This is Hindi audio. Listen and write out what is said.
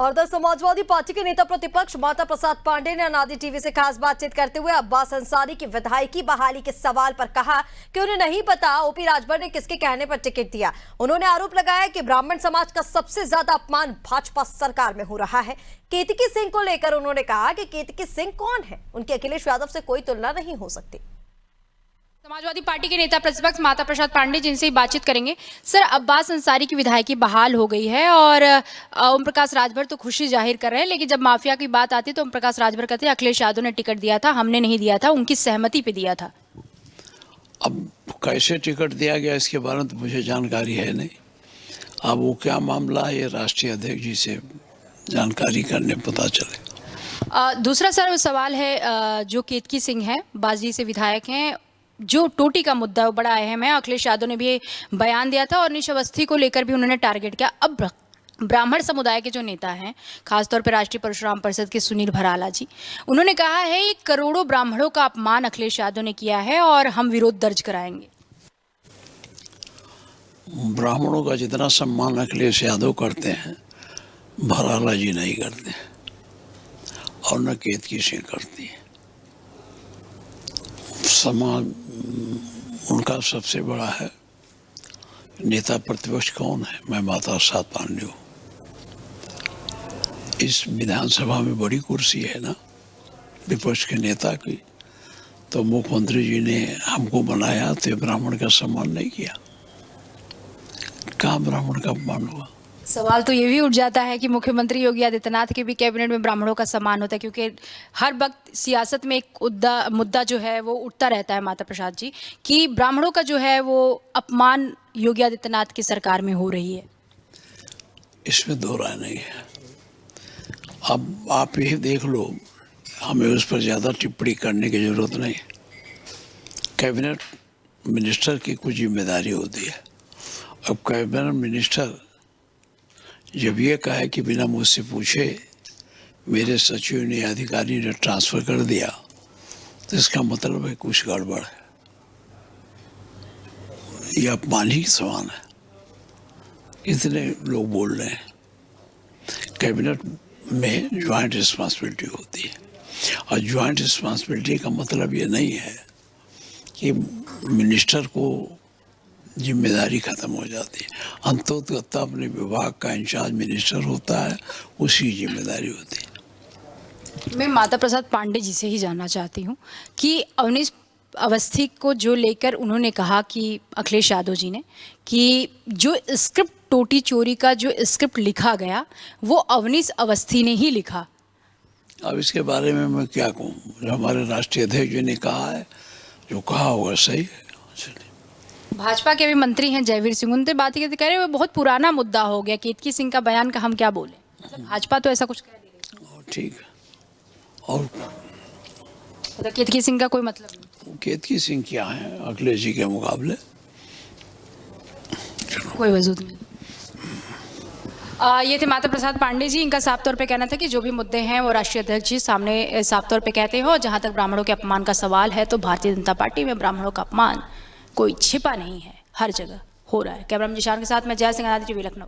और उधर समाजवादी पार्टी के नेता प्रतिपक्ष माता प्रसाद पांडे ने अनादि टीवी से खास बातचीत करते हुए अब्बास अंसारी की विधायकी बहाली के सवाल पर कहा कि उन्हें नहीं पता ओपी राजभर ने किसके कहने पर टिकट दिया। उन्होंने आरोप लगाया कि ब्राह्मण समाज का सबसे ज्यादा अपमान भाजपा सरकार में हो रहा है। केतकी सिंह को लेकर उन्होंने कहा कि केतकी सिंह कौन है, उनकी अखिलेश यादव से कोई तुलना नहीं हो सकती। समाजवादी पार्टी के नेता प्रतिपक्ष माता प्रसाद पांडे जिनसे ही बातचीत करेंगे। सर, अब्बास अंसारी की विधायकी बहाल हो गई है और ओम प्रकाश राजभर तो खुशी जाहिर कर रहे हैं, लेकिन जब माफिया की बात आती है तो ओम प्रकाश राजभर कहते हैं अखिलेश यादव ने टिकट दिया था, हमने नहीं दिया था, उनकी सहमति पे दिया था। अब कैसे टिकट दिया गया इसके बारे में तो मुझे जानकारी है नहीं। अब वो क्या मामला है ये राष्ट्रीय अध्यक्ष जी से जानकारी करने पता चले। दूसरा सर सवाल है, जो केतकी सिंह है, बाजी से विधायक हैं, जो टोटी का मुद्दा है वो बड़ा अहम है। अखिलेश यादव ने भी बयान दिया था और निश अवस्थी को लेकर भी उन्होंने टारगेट किया। अब ब्राह्मण समुदाय के जो नेता हैं, खासतौर पर राष्ट्रीय परशुराम परिषद के सुनील भराला जी, उन्होंने कहा है कि करोड़ों ब्राह्मणों का अपमान अखिलेश यादव ने किया है और हम विरोध दर्ज कराएंगे। ब्राह्मणों का जितना सम्मान अखिलेश यादव करते हैं भराला जी नहीं करते और न केतकी सिंह करती है। समाज उनका सबसे बड़ा है। नेता प्रतिपक्ष कौन है? मैं माता प्रसाद पांडे हूँ। इस विधानसभा में बड़ी कुर्सी है ना विपक्ष के नेता की, तो मुख्यमंत्री जी ने हमको बनाया तो ब्राह्मण का सम्मान नहीं किया। कहाँ ब्राह्मण का अपमान हुआ? सवाल तो ये भी उठ जाता है कि मुख्यमंत्री योगी आदित्यनाथ के भी कैबिनेट में ब्राह्मणों का सम्मान होता है, क्योंकि हर वक्त सियासत में एक मुद्दा जो है वो उठता रहता है माता प्रसाद जी, कि ब्राह्मणों का जो है वो अपमान योगी आदित्यनाथ की सरकार में हो रही है। इसमें दो राय नहीं है। अब आप ये देख लो, हमें उस पर ज़्यादा टिप्पणी करने की जरूरत नहीं। कैबिनेट मिनिस्टर की कुछ जिम्मेदारी होती है। अब कैबिनेट मिनिस्टर जब ये कहा कि बिना मुझसे पूछे मेरे सचिव ने अधिकारी ने ट्रांसफ़र कर दिया, तो इसका मतलब है कुछ गड़बड़ है। ये अपमान ही समान है। इतने लोग बोल रहे हैं। कैबिनेट में ज्वाइंट रिस्पॉन्सिबिलिटी होती है और ज्वाइंट रिस्पॉन्सिबिलिटी का मतलब ये नहीं है कि मिनिस्टर को जिम्मेदारी खत्म हो जाती है। अंततः अपने विभाग का इंचार्ज मिनिस्टर होता है, उसकी जिम्मेदारी होती है। मैं माता प्रसाद पांडे जी से ही जानना चाहती हूँ कि अवनीश अवस्थी को जो लेकर उन्होंने कहा कि अखिलेश यादव जी ने कि जो स्क्रिप्ट टोटी चोरी का जो स्क्रिप्ट लिखा गया वो अवनीश अवस्थी ने ही लिखा। अब इसके बारे में मैं क्या कहूँ? जो हमारे राष्ट्रीय अध्यक्ष जी ने कहा है, जो कहा होगा सही है। भाजपा के भी मंत्री हैं जयवीर सिंह, उनसे बात करते कह रहे हैं वो बहुत पुराना मुद्दा हो गया। केतकी सिंह का बयान का हम क्या बोले, मतलब भाजपा तो ऐसा कुछ कह रही है। ठीक है। और तो केतकी सिंह का कोई मतलब नहीं? केतकी सिंह क्या है अखिलेश जी के मुकाबले? कोई वजूद नहीं। ये थे माता प्रसाद पांडे जी। इनका साफ तौर पे कहना था कि जो भी मुद्दे हैं वो राष्ट्रीय अध्यक्ष जी सामने साफ तौर पे कहते हो। जहाँ तक ब्राह्मणों के अपमान का सवाल है तो भारतीय जनता पार्टी में ब्राह्मणों का अपमान कोई छिपा नहीं है, हर जगह हो रहा है। कैमरा मैन जिशान के साथ मैं जय सिंह, अनादि टीवी, लखनऊ।